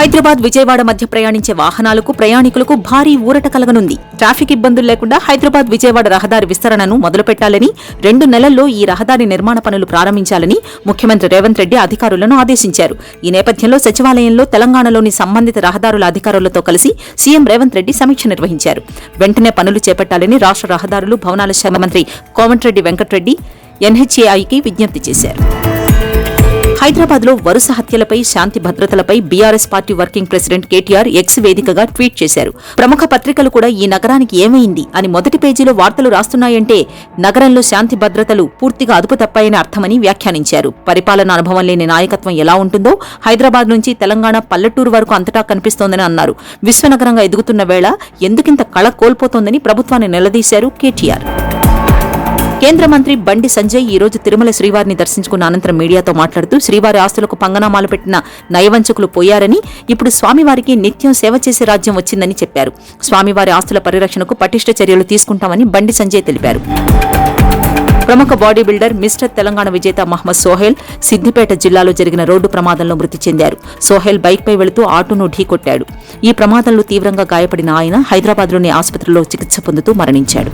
హైదరాబాద్ విజయవాడ మధ్య ప్రయాణించే వాహనాలకు ప్రయాణికులకు భారీ ఊరట కలగనుంది. ట్రాఫిక్ ఇబ్బందులు లేకుండా హైదరాబాద్ విజయవాడ రహదారి విస్తరణను మొదలుపెట్టాలని, 2 నెలల్లో ఈ రహదారి నిర్మాణ పనులు ప్రారంభించాలని ముఖ్యమంత్రి రేవంత్ రెడ్డి అధికారులను ఆదేశించారు. ఈ నేపథ్యంలో సచివాలయంలో తెలంగాణలోని సంబంధిత రహదారుల అధికారులతో కలిసి సీఎం రేవంత్ రెడ్డి సమీక్ష నిర్వహించారు. వెంటనే పనులు చేపట్టాలని రాష్ట్ర రహదారులు, భవనాల శాఖ మంత్రి కోమటిరెడ్డి వెంకటరెడ్డి ఎన్హెచ్ఏఐకి విజ్ఞప్తి చేశారు. హైదరాబాద్లో వరుస హత్యలపై, శాంతి భద్రతలపై BRS party working president KTR X వేదికగా ట్వీట్ చేశారు. ప్రముఖ పత్రికలు కూడా ఈ నగరానికి ఏమైంది అని మొదటి పేజీలో వార్తలు రాస్తున్నాయంటే నగరంలో శాంతి భద్రతలు పూర్తిగా అదుపు తప్పాయని అర్థమని వ్యాఖ్యానించారు. పరిపాలన అనుభవం లేని నాయకత్వం ఎలా ఉంటుందో హైదరాబాద్ నుంచి తెలంగాణ పల్లెటూరు వరకు అంతటా కనిపిస్తోందని అన్నారు. విశ్వనగరంగా ఎదుగుతున్న వేళ ఎందుకింత కళ కోల్పోతోందని ప్రభుత్వాన్ని నిలదీశారు కేటీఆర్. కేంద్ర మంత్రి బండి సంజయ్ ఈ రోజు తిరుమల శ్రీవారిని దర్శించుకున్న అనంతరం మీడియాతో మాట్లాడుతూ శ్రీవారి ఆస్తులకు పంగనామాలు పెట్టిన నయవంచకులు పోయారని, ఇప్పుడు స్వామివారికి నిత్యం సేవ చేసే రాజ్యం వచ్చిందని చెప్పారు. స్వామివారి ఆస్తుల పరిరక్షణకు పటిష్ట చర్యలు తీసుకుంటామని బండి సంజయ్ తెలిపారు. ప్రముఖ బాడీ బిల్డర్ మిస్టర్ తెలంగాణ విజేత మహ్మద్ సోహెల్ సిద్దిపేట జిల్లాలో జరిగిన రోడ్డు ప్రమాదంలో మృతి చెందారు. సోహెల్ బైక్పై వెళుతూ ఆటోను ఢీకొట్టాడు. ఈ ప్రమాదంలో తీవ్రంగా గాయపడిన ఆయన హైదరాబాద్లోని ఆసుపత్రిలో చికిత్స పొందుతూ మరణించాడు.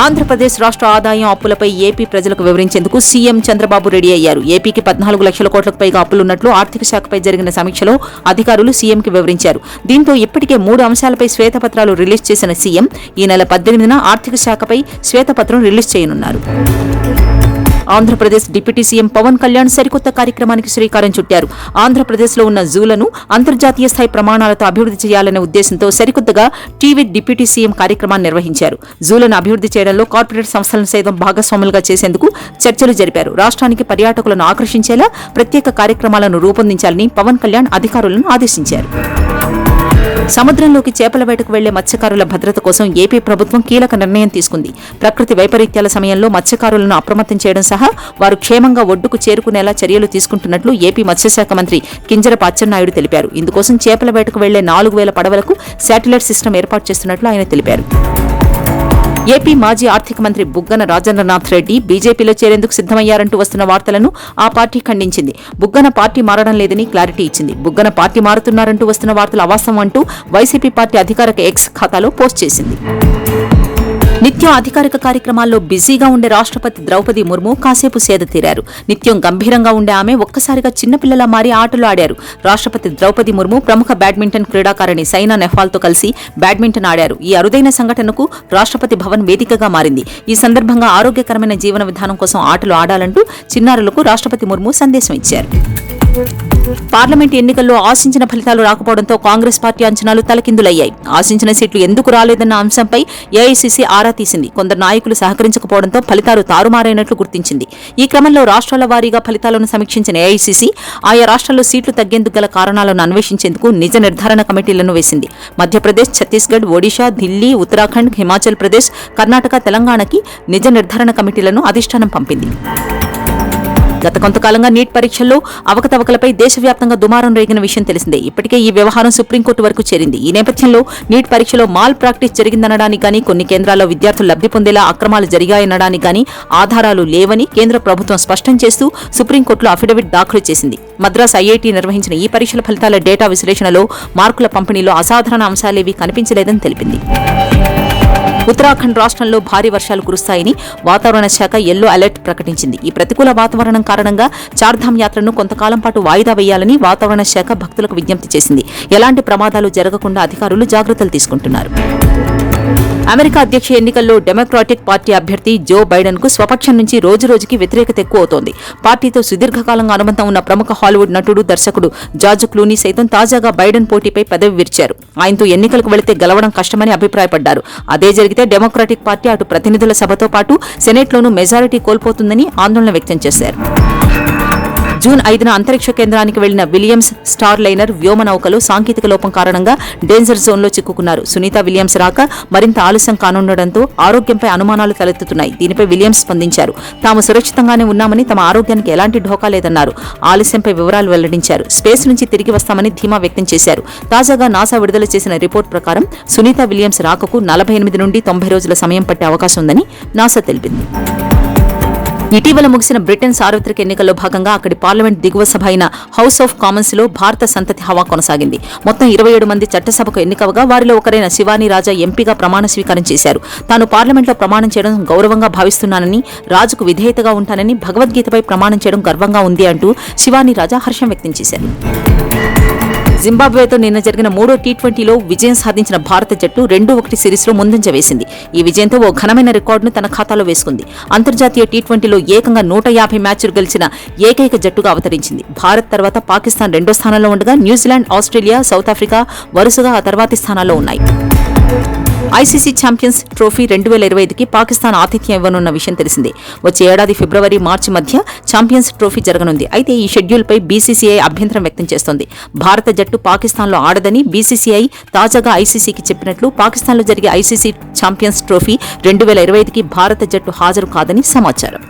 ఆంధ్రప్రదేశ్ రాష్ట్ర ఆదాయం అప్పులపై ఏపీ ప్రజలకు వివరించేందుకు సీఎం చంద్రబాబు రెడీ అయ్యారు. ఏపీకి 14 లక్షల కోట్లకు పైగా అప్పులున్నట్లు ఆర్థిక శాఖపై జరిగిన సమీక్షలో అధికారులు సీఎంకి వివరించారు. దీంతో ఇప్పటికే 3 అంశాలపై శ్వేతపత్రాలు రిలీజ్ చేసిన సీఎం ఈ నెల 18న ఆర్థిక శాఖపై శ్వేతపత్రం రిలీజ్ చేయనున్నారు. ఆంధ్రప్రదేశ్ డిప్యూటీ సీఎం పవన్ కళ్యాణ్ సరికొత్త కార్యక్రమానికి శ్రీకారం చుట్టారు. ఆంధ్రప్రదేశ్లో ఉన్న జూలను అంతర్జాతీయ స్థాయి ప్రమాణాలతో అభివృద్ధి చేయాలనే ఉద్దేశంతో సరికొత్తగా టీవీ డిప్యూటీ సీఎం కార్యక్రమాన్ని నిర్వహించారు. జూలను అభివృద్ధి చేయడంలో కార్పొరేట్ సంస్థలను సైతం భాగస్వాములుగా చేసేందుకు చర్చలు జరిపారు. రాష్ట్రానికి పర్యాటకులను ఆకర్షించేలా ప్రత్యేక కార్యక్రమాలను రూపొందించాలని పవన్ కళ్యాణ్ అధికారులను ఆదేశించారు. సముద్రంలోకి చేపల వేటకు వెళ్లే మత్స్యకారుల భద్రత కోసం ఏపీ ప్రభుత్వం కీలక నిర్ణయం తీసుకుంది. ప్రకృతి వైపరీత్యాల సమయంలో మత్స్యకారులను అప్రమత్తం చేయడం సహా వారు క్షేమంగా ఒడ్డుకు చేరుకునేలా చర్యలు తీసుకుంటున్నట్లు ఏపీ మత్స్యశాఖ మంత్రి కింజరపు అచ్చెన్నాయుడు తెలిపారు. ఇందుకోసం చేపల వేటకు వెళ్లే 4000 పడవలకు శాటిలైట్ సిస్టమ్ ఏర్పాటు చేస్తున్నట్లు ఆయన తెలిపారు. ఏపీ మాజీ ఆర్థిక మంత్రి బుగ్గన రాజేంద్రనాథ్ రెడ్డి బీజేపీలో చేరేందుకు సిద్దమయ్యారంటూ వస్తున్న వార్తలను ఆ పార్టీ ఖండించింది. బుగ్గన పార్టీ మారడం లేదని క్లారిటీ ఇచ్చింది. బుగ్గన పార్టీ మారుతున్నారంటూ వస్తున్న వార్తలు అవాస్తవం అంటూ వైసీపీ పార్టీ అధికారిక ఎక్స్ ఖాతాలో పోస్ట్ చేసింది. నిత్యం అధికారిక కార్యక్రమాల్లో బిజీగా ఉండే రాష్ట్రపతి ద్రౌపది ముర్ము కాసేపు సేద తీరారు. నిత్యం గంభీరంగా ఉండే ఆమె ఒక్కసారిగా చిన్నపిల్లలా మారి ఆటలు ఆడారు. రాష్ట్రపతి ద్రౌపది ముర్ము ప్రముఖ బ్యాడ్మింటన్ క్రీడాకారిణి సైనా నెహ్వాల్తో కలిసి బ్యాడ్మింటన్ ఆడారు. ఈ అరుదైన సంఘటనకు రాష్ట్రపతి భవన్ వేదికగా మారింది. ఈ సందర్భంగా ఆరోగ్యకరమైన జీవన విధానం కోసం ఆటలు ఆడాలంటూ చిన్నారులకు రాష్ట్రపతి ముర్ము సందేశం ఇచ్చారు. పార్లమెంట్ ఎన్నికల్లో ఆశించిన ఫలితాలు రాకపోవడంతో కాంగ్రెస్ పార్టీ అంచనాలు తలకిందులయ్యాయి. ఆశించిన సీట్లు ఎందుకు రాలేదన్న అంశంపై ఏఐసీసీ ఆరా తీసింది. కొందరు నాయకులు సహకరించకపోవడంతో ఫలితాలు తారుమారైనట్లు గుర్తించింది. ఈ క్రమంలో రాష్ట్రాల వారీగా ఫలితాలను సమీక్షించిన ఏఐసీసీ ఆయా రాష్ట్రాల్లో సీట్లు తగ్గేందుకు గల కారణాలను అన్వేషించేందుకు నిజ నిర్ధారణ కమిటీలను వేసింది. మధ్యప్రదేశ్, ఛత్తీస్గఢ్, ఒడిషా, ఢిల్లీ, ఉత్తరాఖండ్, హిమాచల్ ప్రదేశ్, కర్ణాటక, తెలంగాణకి నిజ నిర్ధారణ కమిటీలను అధిష్టానం పంపింది. గత కొంతకాలంగా నీట్ పరీక్షల్లో అవకతవకలపై దేశవ్యాప్తంగా దుమారం రేగిన విషయం తెలిసిందే. ఇప్పటికే ఈ వ్యవహారం సుప్రీంకోర్టు వరకు చేరింది. ఈ నేపథ్యంలో నీట్ పరీక్షలో మాల్ ప్రాక్టీస్ జరిగిందనడానికి గానీ, కొన్ని కేంద్రాల్లో విద్యార్థులు లబ్ధి పొందేలా అక్రమాలు జరిగాయనడానికి గానీ ఆధారాలు లేవని కేంద్ర ప్రభుత్వం స్పష్టం చేస్తూ సుప్రీంకోర్టులో అఫిడవిట్ దాఖలు చేసింది. మద్రాస్ ఐఐటీ నిర్వహించిన ఈ పరీక్షల ఫలితాల డేటా విశ్లేషణలో మార్కుల పంపిణీలో అసాధారణ అంశాలేవీ కనిపించలేదని తెలిపింది. ఉత్తరాఖండ్ రాష్ట్రంలో భారీ వర్షాలు కురుస్తాయని వాతావరణ శాఖ యెల్లో అలర్ట్ ప్రకటించింది. ఈ ప్రతికూల వాతావరణం కారణంగా చార్ధామ్ యాత్రను కొంతకాలం పాటు వాయిదా వేయాలని వాతావరణ శాఖ భక్తులకు విజ్ఞప్తి చేసింది. ఎలాంటి ప్రమాదాలు జరగకుండా అధికారులు జాగ్రత్తలు తీసుకుంటున్నారు. అమెరికా అధ్యక్ష ఎన్నికల్లో డెమోక్రాటిక్ పార్టీ అభ్యర్థి జో బైడెన్ కు స్వపక్షం నుంచి రోజురోజుకి వ్యతిరేకత ఎక్కువవుతోంది. పార్టీతో సుదీర్ఘకాలంగా అనుబంధం ఉన్న ప్రముఖ హాలీవుడ్ నటుడు, దర్శకుడు జార్జ్ క్లూనీ సైతం తాజాగా బైడెన్ పోటీపై పెదవి విరిచారు. ఆయనతో ఎన్నికలకు వెళితే గెలవడం కష్టమని అభిప్రాయపడ్డారు. అదే జరిగితే డెమోక్రాటిక్ పార్టీ అటు ప్రతినిధుల సభతో పాటు సెనెట్లోనూ మెజారిటీ కోల్పోతుందని ఆందోళన వ్యక్తం చేశారు. జూన్ 5న అంతరిక్ష కేంద్రానికి వెళ్లిన విలియమ్స్ స్టార్ లైనర్ వ్యోమనౌకలో సాంకేతిక లోపం కారణంగా డేంజర్ జోన్లో చిక్కుకున్నారు. సునీత విలియమ్స్ రాక మరింత ఆలస్యం కానుండడంతో ఆరోగ్యంపై అనుమానాలు తలెత్తుతున్నాయి. దీనిపై విలియమ్స్ స్పందించారు. తాము సురక్షితంగానే ఉన్నామని, తమ ఆరోగ్యానికి ఎలాంటి ఢోకా లేదన్నారు. ఆలస్యంపై వివరాలు వెల్లడించారు. స్పేస్ నుంచి తిరిగి వస్తామని ధీమా వ్యక్తం చేశారు. తాజాగా నాసా విడుదల చేసిన రిపోర్ట్ ప్రకారం సునీత విలియమ్స్ రాకకు 48 నుండి 90 రోజుల సమయం పట్టే అవకాశం ఉందని నాసా తెలిపింది. ఇటీవల ముగిసిన బ్రిటన్ సార్వత్రిక ఎన్నికల్లో భాగంగా అక్కడి పార్లమెంట్ దిగువ సభ అయిన హౌస్ ఆఫ్ కామన్స్ లో భారత సంతతి హవా కొనసాగింది. మొత్తం 27 మంది చట్టసభకు ఎన్నికవగా వారిలో ఒకరైన శివానీ రాజా ఎంపీగా ప్రమాణ స్వీకారం చేశారు. తాను పార్లమెంట్లో ప్రమాణం చేయడం గౌరవంగా భావిస్తున్నానని, రాజుకు విధేయతగా ఉంటానని, భగవద్గీతపై ప్రమాణం చేయడం గర్వంగా ఉంది అంటూ శివానీ రాజా హర్షం వ్యక్తం చేశారు. జింబాబ్వేతో నిన్న జరిగిన 3వ టీ20లో విజయం సాధించిన భారత జట్టు 2-1 సిరీస్లో ముందంజ వేసింది. ఈ విజయంతో ఓ ఘనమైన రికార్డును తన ఖాతాలో వేసుకుంది. అంతర్జాతీయ టీ20లో ఏకంగా 150 మ్యాచ్లు గెలిచిన ఏకైక జట్టుగా అవతరించింది. భారత్ తర్వాత పాకిస్తాన్ 2వ స్థానంలో ఉండగా న్యూజిలాండ్, ఆస్ట్రేలియా, సౌత్ ఆఫ్రికా వరుసగా ఆ తర్వాతి స్థానాల్లో ఉన్నాయి. ఐసీసీ ఛాంపియన్స్ ట్రోఫీ 2025కి పాకిస్తాన్ ఆతిథ్యం ఇవ్వనున్న విషయం తెలిసిందే. వచ్చే ఏడాది ఫిబ్రవరి, మార్చి మధ్య ఛాంపియన్స్ ట్రోఫీ జరగనుంది. అయితే ఈ షెడ్యూల్పై బీసీసీఐ అభ్యంతరం వ్యక్తం చేస్తోంది. భారత జట్టు పాకిస్తాన్లో ఆడదని బీసీసీఐ తాజాగా ఐసీసీకి చెప్పినట్లు పాకిస్తాన్లో జరిగే ఐసీసీ ఛాంపియన్స్ ట్రోఫీ 2025కి భారత జట్టు హాజరు కాదని సమాచారం.